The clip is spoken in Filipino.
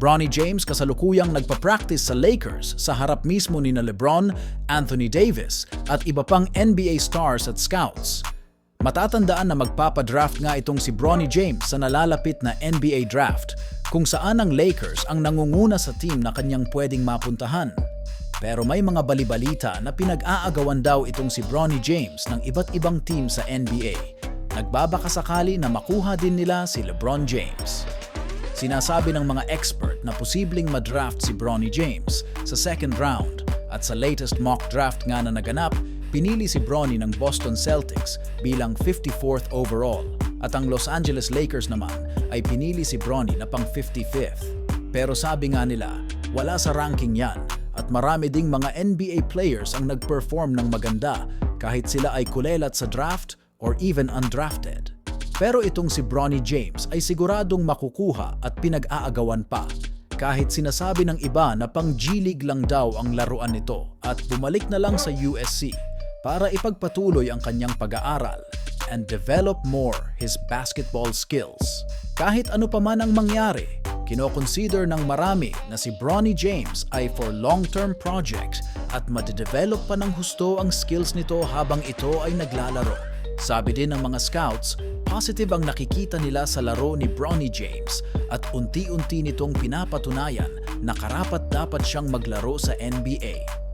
Bronny James kasalukuyang nagpa-practice sa Lakers sa harap mismo ni LeBron, Anthony Davis at iba pang NBA stars at scouts. Matatandaan na magpapadraft nga itong si Bronny James sa nalalapit na NBA draft kung saan ang Lakers ang nangunguna sa team na kanyang pwedeng mapuntahan. Pero may mga balibalita na pinag-aagawan daw itong si Bronny James ng iba't ibang team sa NBA. Nagbabakasakali na makuha din nila si LeBron James. Sinasabi ng mga expert na posibleng madraft si Bronny James sa second round at sa latest mock draft nga na naganap, pinili si Bronny ng Boston Celtics bilang 54th overall at ang Los Angeles Lakers naman ay pinili si Bronny na pang 55th. Pero sabi nga nila, wala sa ranking yan at marami ding mga NBA players ang nag-perform ng maganda kahit sila ay kulelat sa draft or even undrafted. Pero itong si Bronny James ay siguradong makukuha at pinag-aagawan pa. Kahit sinasabi ng iba na pang G-League lang daw ang laruan nito at bumalik na lang sa USC para ipagpatuloy ang kanyang pag-aaral and develop more his basketball skills. Kahit ano pa man ang mangyari, kinoconsider ng marami na si Bronny James ay for long-term project at madidevelop pa ng husto ang skills nito habang ito ay naglalaro. Sabi din ng mga scouts, positive ang nakikita nila sa laro ni Bronny James at unti-unti nitong pinapatunayan na karapat-dapat siyang maglaro sa NBA.